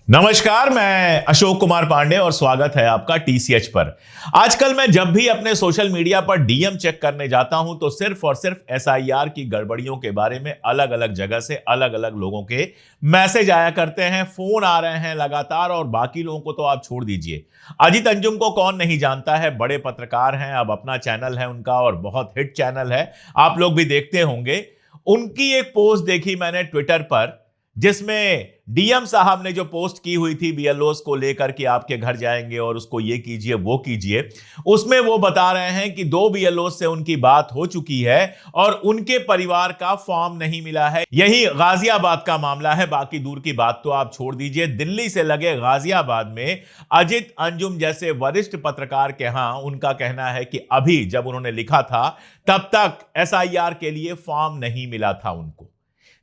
नमस्कार, मैं अशोक कुमार पांडे और स्वागत है आपका टीसीएच पर। आजकल मैं जब भी अपने सोशल मीडिया पर डीएम चेक करने जाता हूं तो सिर्फ और सिर्फ एसआईआर की गड़बड़ियों के बारे में अलग अलग जगह से अलग अलग लोगों के मैसेज आया करते हैं, फोन आ रहे हैं लगातार। और बाकी लोगों को तो आप छोड़ दीजिए, अजीत अंजुम को कौन नहीं जानता है, बड़े पत्रकार हैं, अब अपना चैनल है उनका और बहुत हिट चैनल है, आप लोग भी देखते होंगे। उनकी एक पोस्ट देखी मैंने ट्विटर पर, जिसमें डीएम साहब ने जो पोस्ट की हुई थी बीएलओस को लेकर कि आपके घर जाएंगे और उसको ये कीजिए वो कीजिए। उसमें वो बता रहे हैं कि 2 बीएलओस से उनकी बात हो चुकी है और उनके परिवार का फॉर्म नहीं मिला है। यही गाजियाबाद का मामला है, बाकी दूर की बात तो आप छोड़ दीजिए। दिल्ली से लगे गाजियाबाद में अजीत अंजुम जैसे वरिष्ठ पत्रकार के यहां उनका कहना है कि अभी जब उन्होंने लिखा था तब तक एसआईआर के लिए फॉर्म नहीं मिला था उनको।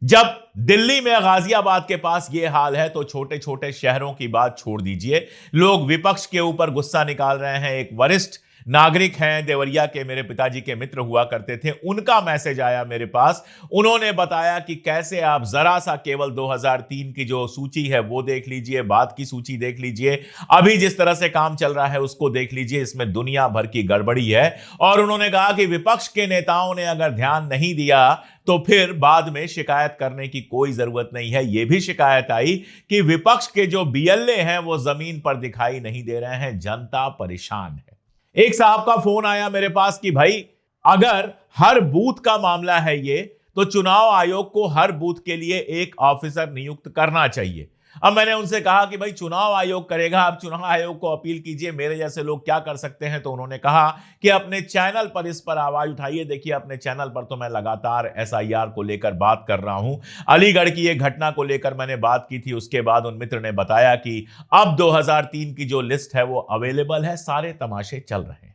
जब दिल्ली में गाजियाबाद के पास यह हाल है तो छोटे छोटे शहरों की बात छोड़ दीजिए, लोग विपक्ष के ऊपर गुस्सा निकाल रहे हैं। एक वरिष्ठ नागरिक हैं, देवरिया के, मेरे पिताजी के मित्र हुआ करते थे, उनका मैसेज आया मेरे पास। उन्होंने बताया कि कैसे आप जरा सा केवल 2003 की जो सूची है वो देख लीजिए, बाद की सूची देख लीजिए, अभी जिस तरह से काम चल रहा है उसको देख लीजिए, इसमें दुनिया भर की गड़बड़ी है। और उन्होंने कहा कि विपक्ष के नेताओं ने अगर ध्यान नहीं दिया तो फिर बाद में शिकायत करने की कोई जरूरत नहीं है। यह भी शिकायत आई कि विपक्ष के जो बीएलए हैं वो जमीन पर दिखाई नहीं दे रहे हैं, जनता परेशान है। एक साहब का फोन आया मेरे पास कि भाई अगर हर बूथ का मामला है ये, तो चुनाव आयोग को हर बूथ के लिए एक ऑफिसर नियुक्त करना चाहिए। अब मैंने उनसे कहा कि भाई चुनाव आयोग करेगा, आप चुनाव आयोग को अपील कीजिए, मेरे जैसे लोग क्या कर सकते हैं। तो उन्होंने कहा कि अपने चैनल पर इस पर आवाज उठाइए। देखिए, अपने चैनल पर तो मैं लगातार एसआईआर को लेकर बात कर रहा हूं। अलीगढ़ की एक घटना को लेकर मैंने बात की थी, उसके बाद उन मित्र ने बताया कि अब 2003 की जो लिस्ट है वो अवेलेबल है, सारे तमाशे चल रहे हैं।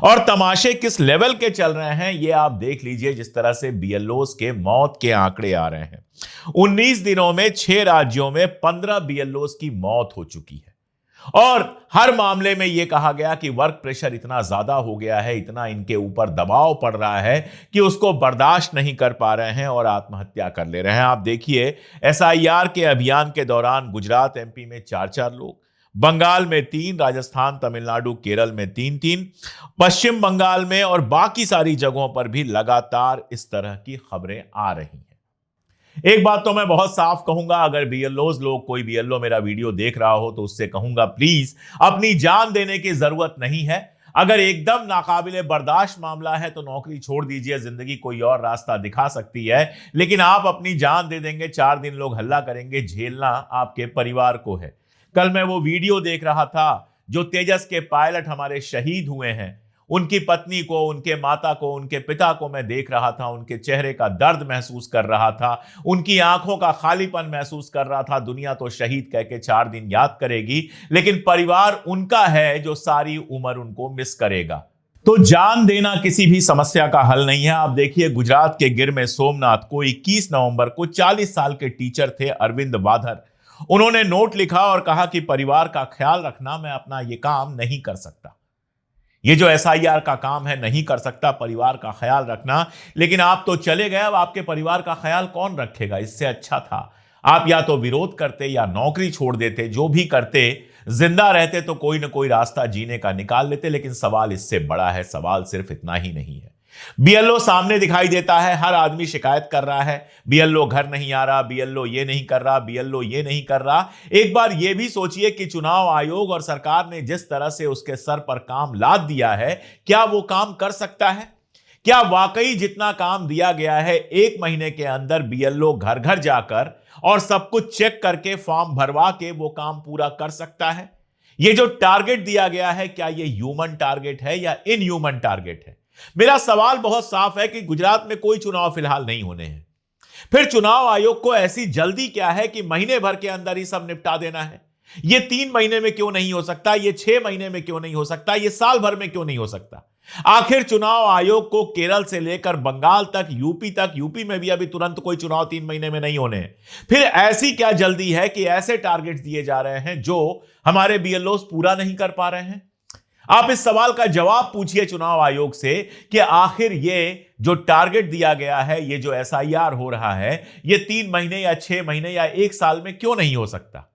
और तमाशे किस लेवल के चल रहे हैं ये आप देख लीजिए, जिस तरह से बीएलओस के मौत के आंकड़े आ रहे हैं। 19 दिनों में 6 राज्यों में 15 बीएलओस की मौत हो चुकी है। और हर मामले में यह कहा गया कि वर्क प्रेशर इतना ज्यादा हो गया है, इतना इनके ऊपर दबाव पड़ रहा है कि उसको बर्दाश्त नहीं कर पा रहे हैं और आत्महत्या कर ले रहे हैं। आप देखिए, एसआईआर के अभियान के दौरान गुजरात एमपी में 4-4 लोग, बंगाल में 3, राजस्थान, तमिलनाडु, केरल में 3-3, पश्चिम बंगाल में और बाकी सारी जगहों पर भी लगातार इस तरह की खबरें आ रही हैं। एक बात तो मैं बहुत साफ कहूंगा, अगर बीएलओस लोग, कोई बीएलओ मेरा वीडियो देख रहा हो तो उससे कहूंगा प्लीज अपनी जान देने की जरूरत नहीं है। अगर एकदम नाकाबिले बर्दाश्त मामला है तो नौकरी छोड़ दीजिए, जिंदगी कोई और रास्ता दिखा सकती है। लेकिन आप अपनी जान दे देंगे, 4 दिन लोग हल्ला करेंगे, झेलना आपके परिवार को है। कल मैं वो वीडियो देख रहा था जो तेजस के पायलट हमारे शहीद हुए हैं, उनकी पत्नी को, उनके माता को, उनके पिता को मैं देख रहा था, उनके चेहरे का दर्द महसूस कर रहा था, उनकी आंखों का खालीपन महसूस कर रहा था। दुनिया तो शहीद कह के 4 दिन याद करेगी, लेकिन परिवार उनका है जो सारी उम्र उनको मिस करेगा। तो जान देना किसी भी समस्या का हल नहीं है। आप देखिए, गुजरात के गिर में सोमनाथ को 21 नवंबर को 40 साल के टीचर थे अरविंद वाधर, उन्होंने नोट लिखा और कहा कि परिवार का ख्याल रखना, मैं अपना यह काम नहीं कर सकता, ये जो एसआईआर का काम है नहीं कर सकता, परिवार का ख्याल रखना। लेकिन आप तो चले गए, अब आपके परिवार का ख्याल कौन रखेगा? इससे अच्छा था आप या तो विरोध करते या नौकरी छोड़ देते, जो भी करते, जिंदा रहते तो कोई ना कोई रास्ता जीने का निकाल लेते। लेकिन सवाल इससे बड़ा है, सवाल सिर्फ इतना ही नहीं है। बीएलओ सामने दिखाई देता है, हर आदमी शिकायत कर रहा है, बीएलओ घर नहीं आ रहा, बीएलओ ये नहीं कर रहा, बीएलओ ये नहीं कर रहा। एक बार ये भी सोचिए कि चुनाव आयोग और सरकार ने जिस तरह से उसके सर पर काम लाद दिया है, क्या वो काम कर सकता है? क्या वाकई जितना काम दिया गया है 1 महीने के अंदर बीएलओ घर घर जाकर और सब कुछ चेक करके फॉर्म भरवा के वो काम पूरा कर सकता है? ये जो टारगेट दिया गया है, क्या ये ह्यूमन टारगेट है या इनह्यूमन टारगेट है? मेरा सवाल बहुत साफ है कि गुजरात में कोई चुनाव फिलहाल नहीं होने हैं, फिर चुनाव आयोग को ऐसी जल्दी क्या है कि महीने भर के अंदर ही सब निपटा देना है? ये 3 महीने में क्यों नहीं हो सकता? ये 6 महीने में क्यों नहीं हो सकता? ये साल भर में क्यों नहीं हो सकता? आखिर चुनाव आयोग को केरल से लेकर बंगाल तक, यूपी में भी अभी तुरंत कोई चुनाव 3 महीने में नहीं होने हैं। फिर ऐसी क्या जल्दी है कि ऐसे टारगेट्स दिए जा रहे हैं जो हमारे बीएलओस पूरा नहीं कर पा रहे हैं? आप इस सवाल का जवाब पूछिए चुनाव आयोग से कि आखिर ये जो टारगेट दिया गया है, ये जो एसआईआर हो रहा है, ये 3 महीने या 6 महीने या 1 साल में क्यों नहीं हो सकता?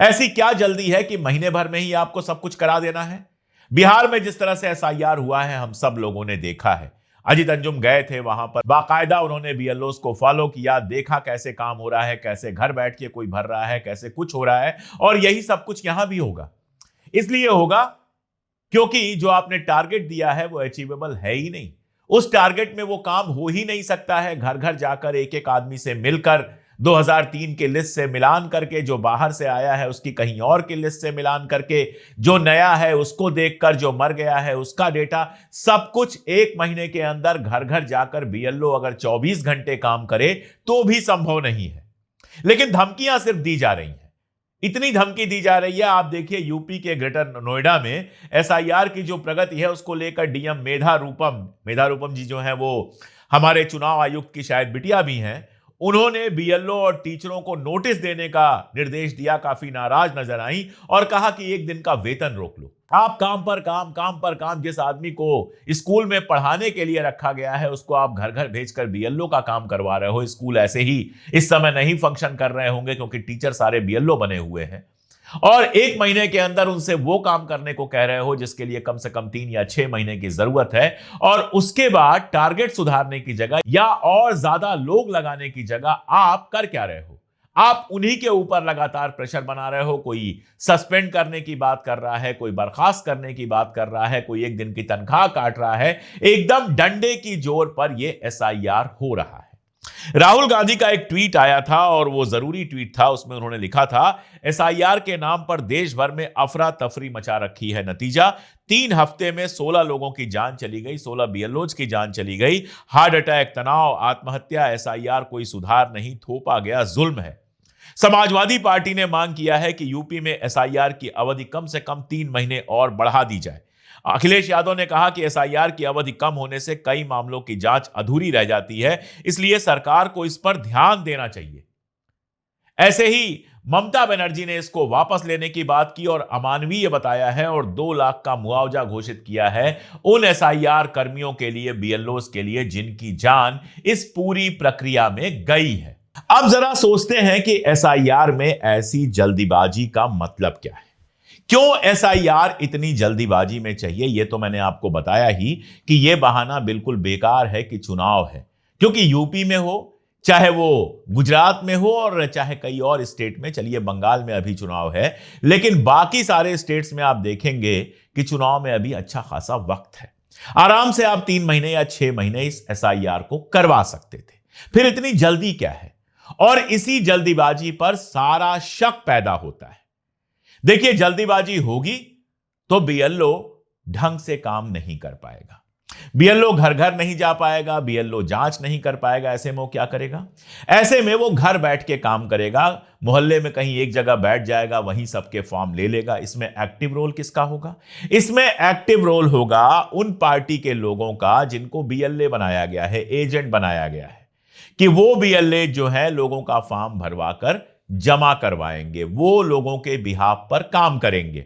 ऐसी क्या जल्दी है कि महीने भर में ही आपको सब कुछ करा देना है? बिहार में जिस तरह से एसआईआर हुआ है हम सब लोगों ने देखा है। अजीत अंजुम गए थे वहां पर, बाकायदा उन्होंने बीएलओस को फॉलो किया, देखा कैसे काम हो रहा है, कैसे घर बैठ के कोई भर रहा है, कैसे कुछ हो रहा है। और यही सब कुछ यहां भी होगा। इसलिए होगा क्योंकि जो आपने टारगेट दिया है वो अचीवेबल है ही नहीं। उस टारगेट में वो काम हो ही नहीं सकता है। घर घर जाकर एक एक आदमी से मिलकर 2003 के लिस्ट से मिलान करके, जो बाहर से आया है उसकी कहीं और की लिस्ट से मिलान करके, जो नया है उसको देखकर, जो मर गया है उसका डेटा, सब कुछ एक महीने के अंदर घर घर जाकर बीएलओ अगर 24 घंटे काम करे तो भी संभव नहीं है। लेकिन धमकियां सिर्फ दी जा रही हैं। इतनी धमकी दी जा रही है। आप देखिए यूपी के ग्रेटर नोएडा में एसआईआर की जो प्रगति है उसको लेकर डीएम मेधा रूपम जी जो है वो हमारे चुनाव आयुक्त की शायद बिटिया भी हैं, उन्होंने बीएलओ और टीचरों को नोटिस देने का निर्देश दिया। काफी नाराज नजर आई और कहा कि एक दिन का वेतन रोक लो। आप काम पर काम, काम पर काम, जिस आदमी को स्कूल में पढ़ाने के लिए रखा गया है उसको आप घर घर भेजकर बीएलओ का काम करवा रहे हो। स्कूल ऐसे ही इस समय नहीं फंक्शन कर रहे होंगे क्योंकि टीचर सारे बीएलओ बने हुए हैं, और एक महीने के अंदर उनसे वो काम करने को कह रहे हो जिसके लिए कम से कम 3 या 6 महीने की जरूरत है। और उसके बाद टारगेट सुधारने की जगह या और ज्यादा लोग लगाने की जगह आप कर क्या रहे हो? आप उन्हीं के ऊपर लगातार प्रेशर बना रहे हो। कोई सस्पेंड करने की बात कर रहा है, कोई बर्खास्त करने की बात कर रहा है, कोई एक दिन की तनख्वाह काट रहा है। एकदम डंडे की जोर पर यह एसआईआर हो रहा है। राहुल गांधी का एक ट्वीट आया था और वो जरूरी ट्वीट था। उसमें उन्होंने लिखा था, एसआईआर के नाम पर देश भर में अफरा तफरी मचा रखी है। नतीजा 3 हफ्ते में 16 लोगों की जान चली गई, 16 बीएलओज की जान चली गई। हार्ट अटैक, तनाव, आत्महत्या। एसआईआर कोई सुधार नहीं, थोपा गया जुल्म है। समाजवादी पार्टी ने मांग किया है कि यूपी में एसआईआर की अवधि कम से कम 3 महीने और बढ़ा दी जाए। अखिलेश यादव ने कहा कि एसआईआर की अवधि कम होने से कई मामलों की जांच अधूरी रह जाती है, इसलिए सरकार को इस पर ध्यान देना चाहिए। ऐसे ही ममता बनर्जी ने इसको वापस लेने की बात की और अमानवीय बताया है और 2 लाख का मुआवजा घोषित किया है उन एसआईआर कर्मियों के लिए, बीएलओस के लिए, जिनकी जान इस पूरी प्रक्रिया में गई है। अब जरा सोचते हैं कि एसआईआर में ऐसी जल्दीबाजी का मतलब क्या है? क्यों एसआईआर इतनी जल्दीबाजी में चाहिए? यह तो मैंने आपको बताया ही कि यह बहाना बिल्कुल बेकार है कि चुनाव है। क्योंकि यूपी में हो, चाहे वो गुजरात में हो और चाहे कई और स्टेट में, चलिए बंगाल में अभी चुनाव है, लेकिन बाकी सारे स्टेट्स में आप देखेंगे कि चुनाव में अभी अच्छा खासा वक्त है। आराम से आप 3 महीने या 6 महीने इस एसआईआर को करवा सकते थे। फिर इतनी जल्दी क्या है? और इसी जल्दीबाजी पर सारा शक पैदा होता है। देखिए, जल्दीबाजी होगी तो बीएलओ ढंग से काम नहीं कर पाएगा, बीएलओ घर घर नहीं जा पाएगा, बीएलओ जांच नहीं कर पाएगा। ऐसे में वो क्या करेगा? ऐसे में वो घर बैठ के काम करेगा, मोहल्ले में कहीं एक जगह बैठ जाएगा, वहीं सबके फॉर्म ले लेगा। इसमें एक्टिव रोल किसका होगा? इसमें एक्टिव रोल होगा उन पार्टी के लोगों का जिनको बीएलए बनाया गया है, एजेंट बनाया गया है, कि वो बीएलए जो है लोगों का फॉर्म भरवाकर जमा करवाएंगे, वो लोगों के बिहाफ पर काम करेंगे।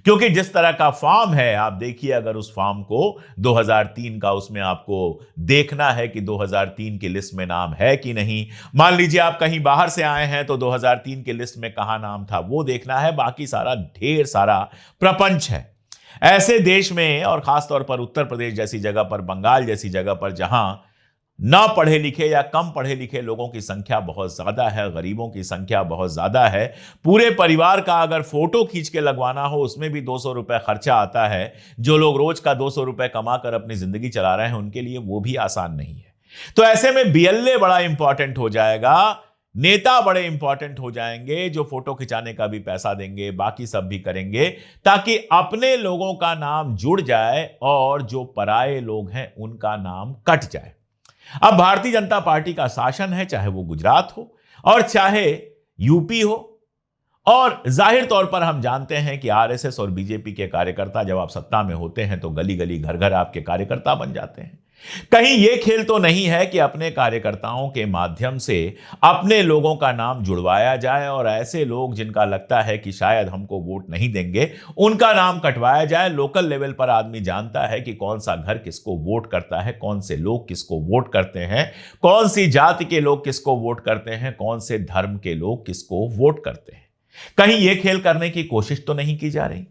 क्योंकि जिस तरह का फॉर्म है, आप देखिए, अगर उस फॉर्म को 2003 का, उसमें आपको देखना है कि 2003 की लिस्ट में नाम है कि नहीं। मान लीजिए आप कहीं बाहर से आए हैं तो 2003 की लिस्ट में कहां नाम था वो देखना है। बाकी सारा ढेर सारा प्रपंच है। ऐसे देश में, और खासतौर पर उत्तर प्रदेश जैसी जगह पर, बंगाल जैसी जगह पर, जहां ना पढ़े लिखे या कम पढ़े लिखे लोगों की संख्या बहुत ज्यादा है, गरीबों की संख्या बहुत ज्यादा है, पूरे परिवार का अगर फोटो खींच के लगवाना हो उसमें भी 200 रुपए खर्चा आता है। जो लोग रोज का 200 रुपए कमाकर अपनी जिंदगी चला रहे हैं उनके लिए वो भी आसान नहीं है। तो ऐसे में बीएलए बड़ा इंपॉर्टेंट हो जाएगा, नेता बड़े इंपॉर्टेंट हो जाएंगे, जो फोटो खिंचाने का भी पैसा देंगे, बाकी सब भी करेंगे, ताकि अपने लोगों का नाम जुड़ जाए और जो पराये लोग हैं उनका नाम कट जाए। अब भारतीय जनता पार्टी का शासन है, चाहे वो गुजरात हो और चाहे यूपी हो, और जाहिर तौर पर हम जानते हैं कि आरएसएस और बीजेपी के कार्यकर्ता जब आप सत्ता में होते हैं तो गली गली घर घर आपके कार्यकर्ता बन जाते हैं। कहीं यह खेल तो नहीं है कि अपने कार्यकर्ताओं के माध्यम से अपने लोगों का नाम जुड़वाया जाए और ऐसे लोग जिनका लगता है कि शायद हमको वोट नहीं देंगे उनका नाम कटवाया जाए। लोकल लेवल पर आदमी जानता है कि कौन सा घर किसको वोट करता है, कौन से लोग किसको वोट करते हैं, कौन सी जाति के लोग किसको वोट करते हैं, कौन से धर्म के लोग किसको वोट करते हैं। कहीं यह खेल करने की कोशिश तो नहीं की जा रही?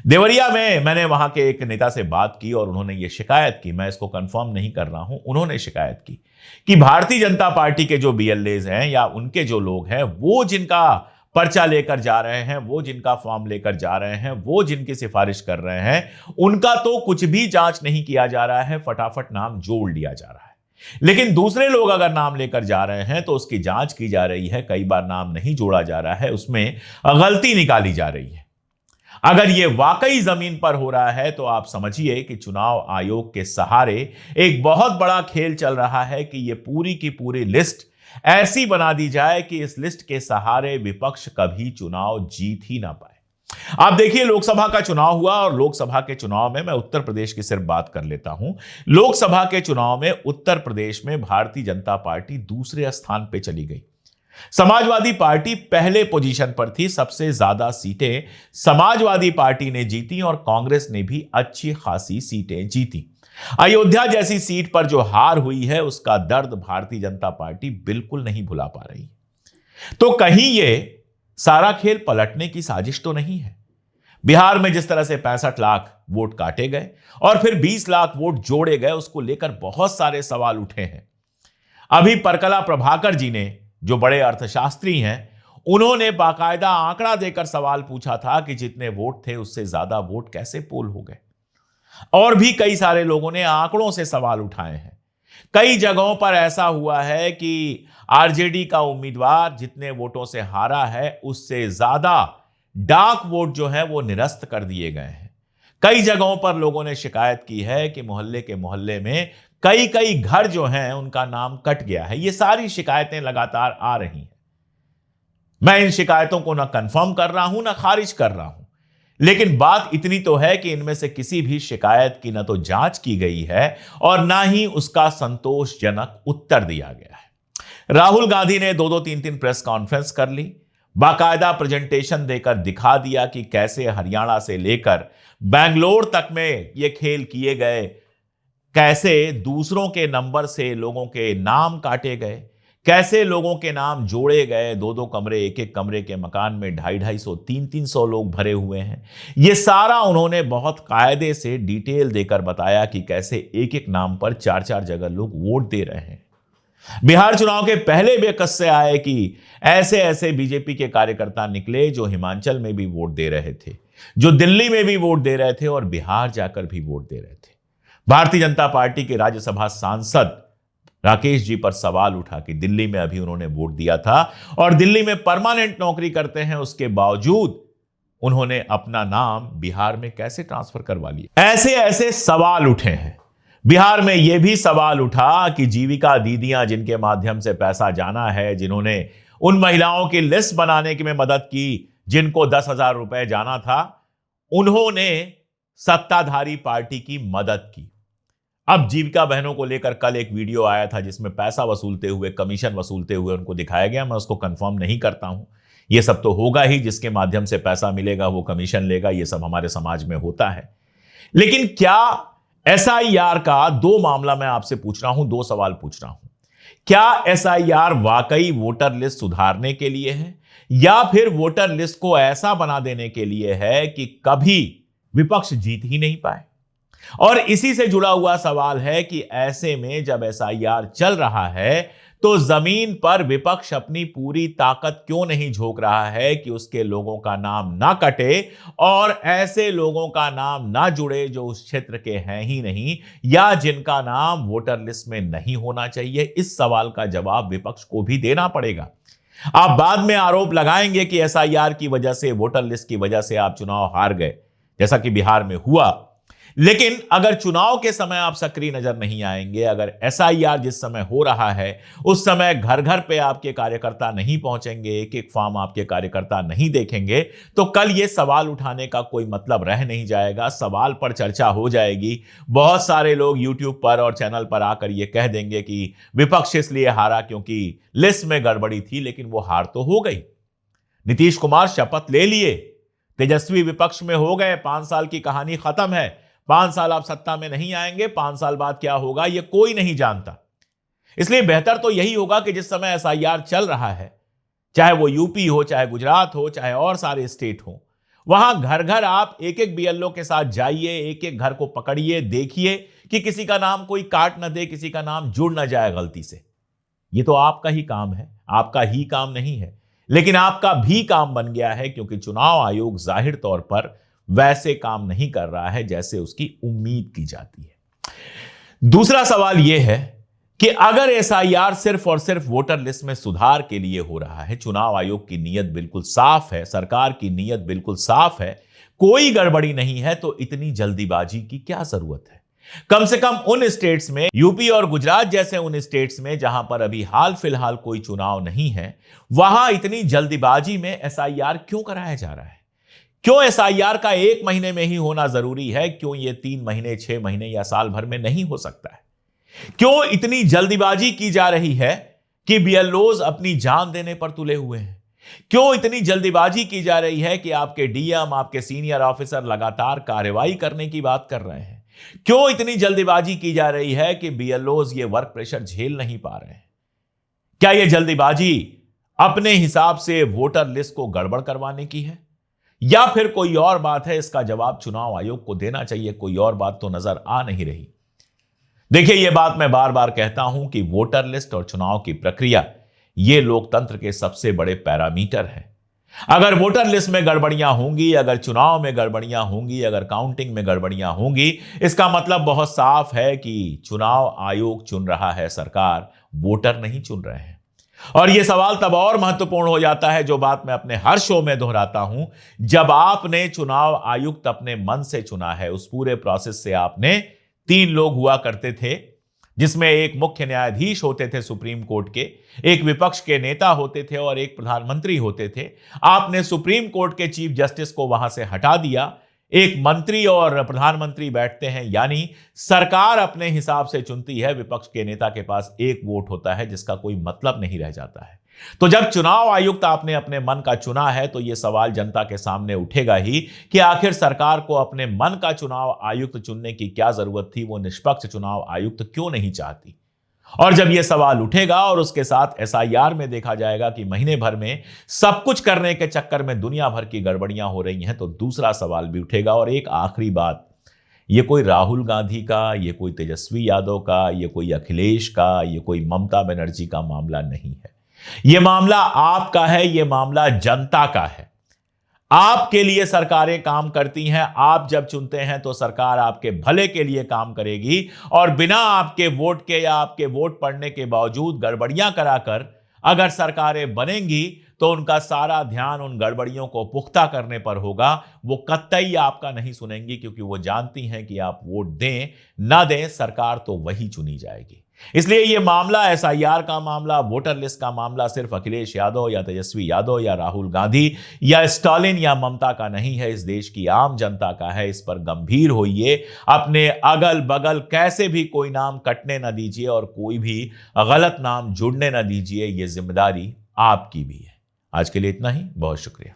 देवरिया में मैंने वहां के एक नेता से बात की और उन्होंने ये शिकायत की, मैं इसको कंफर्म नहीं कर रहा हूं, उन्होंने शिकायत की कि भारतीय जनता पार्टी के जो बीएलएज हैं या उनके जो लोग हैं, वो जिनका पर्चा लेकर जा रहे हैं, वो जिनका फॉर्म लेकर जा रहे हैं, वो जिनकी सिफारिश कर रहे हैं, उनका तो कुछ भी जांच नहीं किया जा रहा है, फटाफट नाम जोड़ लिया जा रहा है। लेकिन दूसरे लोग अगर नाम लेकर जा रहे हैं तो उसकी जांच की जा रही है, कई बार नाम नहीं जोड़ा जा रहा है, उसमें गलती निकाली जा रही है। अगर यह वाकई जमीन पर हो रहा है तो आप समझिए कि चुनाव आयोग के सहारे एक बहुत बड़ा खेल चल रहा है कि यह पूरी की पूरी लिस्ट ऐसी बना दी जाए कि इस लिस्ट के सहारे विपक्ष कभी चुनाव जीत ही ना पाए। आप देखिए, लोकसभा का चुनाव हुआ और लोकसभा के चुनाव में मैं उत्तर प्रदेश की सिर्फ बात कर लेता हूं। लोकसभा के चुनाव में उत्तर प्रदेश में भारतीय जनता पार्टी दूसरे स्थान पे चली गई। समाजवादी पार्टी पहले पोजीशन पर थी, सबसे ज्यादा सीटें समाजवादी पार्टी ने जीती और कांग्रेस ने भी अच्छी खासी सीटें जीती। अयोध्या जैसी सीट पर जो हार हुई है उसका दर्द भारतीय जनता पार्टी बिल्कुल नहीं भुला पा रही। तो कहीं यह सारा खेल पलटने की साजिश तो नहीं है? बिहार में जिस तरह से 65 लाख वोट काटे गए और फिर 20 लाख वोट जोड़े गए, उसको लेकर बहुत सारे सवाल उठे हैं। अभी परकला प्रभाकर जी ने, जो बड़े अर्थशास्त्री हैं, उन्होंने बाकायदा आंकड़ा देकर सवाल पूछा था कि जितने वोट थे उससे ज्यादा वोट कैसे पोल हो गए। और भी कई सारे लोगों ने आंकड़ों से सवाल उठाए हैं। कई जगहों पर ऐसा हुआ है कि आरजेडी का उम्मीदवार जितने वोटों से हारा है उससे ज्यादा डाक वोट जो है वो निरस्त कर दिए गए हैं। कई जगहों पर लोगों ने शिकायत की है कि मोहल्ले के मोहल्ले में कई कई घर जो हैं उनका नाम कट गया है। ये सारी शिकायतें लगातार आ रही हैं। मैं इन शिकायतों को ना कंफर्म कर रहा हूं ना खारिज कर रहा हूं, लेकिन बात इतनी तो है कि इनमें से किसी भी शिकायत की ना तो जांच की गई है और ना ही उसका संतोषजनक उत्तर दिया गया है। राहुल गांधी ने 2-2, 3-3 प्रेस कॉन्फ्रेंस कर ली, बाकायदा प्रेजेंटेशन देकर दिखा दिया कि कैसे हरियाणा से लेकर बेंगलोर तक में ये खेल किए गए, कैसे दूसरों के नंबर से लोगों के नाम काटे गए, कैसे लोगों के नाम जोड़े गए। 2-2 कमरे, एक-एक कमरे के मकान में 250-250, 300-300 लोग भरे हुए हैं। यह सारा उन्होंने बहुत कायदे से डिटेल देकर बताया कि कैसे एक-एक नाम पर 4-4 जगह लोग वोट दे रहे हैं। बिहार चुनाव के पहले भी किस्से आए कि ऐसे ऐसे बीजेपी के कार्यकर्ता निकले जो हिमाचल में भी वोट दे रहे थे, जो दिल्ली में भी वोट दे रहे थे और बिहार जाकर भी वोट दे रहे थे। भारतीय जनता पार्टी के राज्यसभा सांसद राकेश जी पर सवाल उठा कि दिल्ली में अभी उन्होंने वोट दिया था और दिल्ली में परमानेंट नौकरी करते हैं, उसके बावजूद उन्होंने अपना नाम बिहार में कैसे ट्रांसफर करवा लिया। ऐसे ऐसे सवाल उठे हैं। बिहार में यह भी सवाल उठा कि जीविका दीदियां जिनके माध्यम से पैसा जाना है, जिन्होंने उन महिलाओं की लिस्ट बनाने में मदद की जिनको 10,000 रुपए जाना था, उन्होंने सत्ताधारी पार्टी की मदद की। अब जीविका बहनों को लेकर कल एक वीडियो आया था जिसमें पैसा वसूलते हुए, कमीशन वसूलते हुए उनको दिखाया गया। मैं उसको कंफर्म नहीं करता हूं, यह सब तो होगा ही, जिसके माध्यम से पैसा मिलेगा वो कमीशन लेगा, यह सब हमारे समाज में होता है। लेकिन क्या एसआईआर का 2 मामला मैं आपसे पूछ रहा हूं, 2 सवाल पूछ रहा हूं। क्या एसआईआर वाकई वोटर लिस्ट सुधारने के लिए है या फिर वोटर लिस्ट को ऐसा बना देने के लिए है कि कभी विपक्ष जीत ही नहीं पाए? और इसी से जुड़ा हुआ सवाल है कि ऐसे में जब एसआईआर चल रहा है तो जमीन पर विपक्ष अपनी पूरी ताकत क्यों नहीं झोंक रहा है कि उसके लोगों का नाम ना कटे और ऐसे लोगों का नाम ना जुड़े जो उस क्षेत्र के हैं ही नहीं या जिनका नाम वोटर लिस्ट में नहीं होना चाहिए। इस सवाल का जवाब विपक्ष को भी देना पड़ेगा। आप बाद में आरोप लगाएंगे कि एसआईआर की वजह से, वोटर लिस्ट की वजह से आप चुनाव हार गए, जैसा कि बिहार में हुआ। लेकिन अगर चुनाव के समय आप सक्रिय नजर नहीं आएंगे, अगर एसआईआर जिस समय हो रहा है उस समय घर घर पे आपके कार्यकर्ता नहीं पहुंचेंगे, एक एक फॉर्म आपके कार्यकर्ता नहीं देखेंगे, तो कल ये सवाल उठाने का कोई मतलब रह नहीं जाएगा। सवाल पर चर्चा हो जाएगी। बहुत सारे लोग यूट्यूब पर और चैनल पर आकर ये कह देंगे कि विपक्ष इसलिए हारा क्योंकि लिस्ट में गड़बड़ी थी, लेकिन वो हार तो हो गई। नीतीश कुमार शपथ ले लिए, तेजस्वी विपक्ष में हो गए, 5 साल की कहानी खत्म है। 5 साल आप सत्ता में नहीं आएंगे, 5 साल बाद क्या होगा यह कोई नहीं जानता। इसलिए बेहतर तो यही होगा कि जिस समय एसआईआर चल रहा है चाहे वो यूपी हो, चाहे गुजरात हो, चाहे और सारे स्टेट हो, वहां घर घर आप एक एक बीएलओ के साथ जाइए, एक एक घर को पकड़िए, देखिए कि किसी का नाम कोई काट ना दे, किसी का नाम जुड़ ना जाए गलती से। ये तो आपका ही काम है, आपका ही काम नहीं है, लेकिन आपका भी काम बन गया है, क्योंकि चुनाव आयोग जाहिर तौर पर वैसे काम नहीं कर रहा है जैसे उसकी उम्मीद की जाती है। दूसरा सवाल यह है कि अगर एसआईआर सिर्फ और सिर्फ वोटर लिस्ट में सुधार के लिए हो रहा है, चुनाव आयोग की नीयत बिल्कुल साफ है, सरकार की नीयत बिल्कुल साफ है, कोई गड़बड़ी नहीं है, तो इतनी जल्दीबाजी की क्या जरूरत है? कम से कम उन स्टेट्स में, यूपी और गुजरात जैसे उन स्टेट्स में जहां पर अभी हाल फिलहाल कोई चुनाव नहीं है, वहां इतनी जल्दीबाजी में एसआईआर क्यों कराया जा रहा है? क्यों एसआईआर का 1 महीने में ही होना जरूरी है? क्यों ये 3 महीने, 6 महीने या साल भर में नहीं हो सकता है? क्यों इतनी जल्दीबाजी की जा रही है कि बीएलओज अपनी जान देने पर तुले हुए हैं? क्यों इतनी जल्दीबाजी की जा रही है कि आपके डीएम, आपके सीनियर ऑफिसर लगातार कार्रवाई करने की बात कर रहे हैं? क्यों इतनी जल्दीबाजी की जा रही है कि बीएलओज ये वर्क प्रेशर झेल नहीं पा रहे हैं? क्या यह जल्दीबाजी अपने हिसाब से वोटर लिस्ट को गड़बड़ करवाने की है, या फिर कोई और बात है? इसका जवाब चुनाव आयोग को देना चाहिए। कोई और बात तो नजर आ नहीं रही। देखिए, यह बात मैं बार बार कहता हूं कि वोटर लिस्ट और चुनाव की प्रक्रिया ये लोकतंत्र के सबसे बड़े पैरामीटर है। अगर वोटर लिस्ट में गड़बड़ियां होंगी, अगर चुनाव में गड़बड़ियां होंगी, अगर काउंटिंग में गड़बड़ियां होंगी, इसका मतलब बहुत साफ है कि चुनाव आयोग चुन रहा है, सरकार, वोटर नहीं चुन रहे हैं। और यह सवाल तब और महत्वपूर्ण हो जाता है, जो बात मैं अपने हर शो में दोहराता हूं, जब आपने चुनाव आयुक्त अपने मन से चुना है। उस पूरे प्रोसेस से आपने 3 लोग हुआ करते थे, जिसमें एक मुख्य न्यायाधीश होते थे सुप्रीम कोर्ट के, एक विपक्ष के नेता होते थे और एक प्रधानमंत्री होते थे। आपने सुप्रीम कोर्ट के चीफ जस्टिस को वहां से हटा दिया, एक मंत्री और प्रधानमंत्री बैठते हैं, यानी सरकार अपने हिसाब से चुनती है। विपक्ष के नेता के पास एक वोट होता है, जिसका कोई मतलब नहीं रह जाता है। तो जब चुनाव आयुक्त आपने अपने मन का चुना है, तो यह सवाल जनता के सामने उठेगा ही कि आखिर सरकार को अपने मन का चुनाव आयुक्त चुनने की क्या जरूरत थी? वो निष्पक्ष चुनाव आयुक्त क्यों नहीं चाहती? और जब यह सवाल उठेगा और उसके साथ एसआईआर में देखा जाएगा कि महीने भर में सब कुछ करने के चक्कर में दुनिया भर की गड़बड़ियां हो रही हैं, तो दूसरा सवाल भी उठेगा। और एक आखिरी बात, यह कोई राहुल गांधी का, यह कोई तेजस्वी यादव का, यह कोई अखिलेश का, यह कोई ममता बनर्जी का मामला नहीं है। यह मामला आपका है, यह मामला जनता का है। आपके लिए सरकारें काम करती हैं। आप जब चुनते हैं तो सरकार आपके भले के लिए काम करेगी, और बिना आपके वोट के या आपके वोट पड़ने के बावजूद गड़बड़ियां कराकर अगर सरकारें बनेंगी, तो उनका सारा ध्यान उन गड़बड़ियों को पुख्ता करने पर होगा। वो कतई आपका नहीं सुनेंगी, क्योंकि वो जानती हैं कि आप वोट दें ना दें, सरकार तो वही चुनी जाएगी। इसलिए यह मामला, एसआईआर का मामला, वोटर लिस्ट का मामला, सिर्फ अखिलेश यादव या तेजस्वी यादव या राहुल गांधी या स्टालिन या ममता का नहीं है, इस देश की आम जनता का है। इस पर गंभीर होइए, अपने अगल बगल कैसे भी कोई नाम कटने ना दीजिए और कोई भी गलत नाम जुड़ने ना दीजिए। यह जिम्मेदारी आपकी भी है। आज के लिए इतना ही, बहुत शुक्रिया।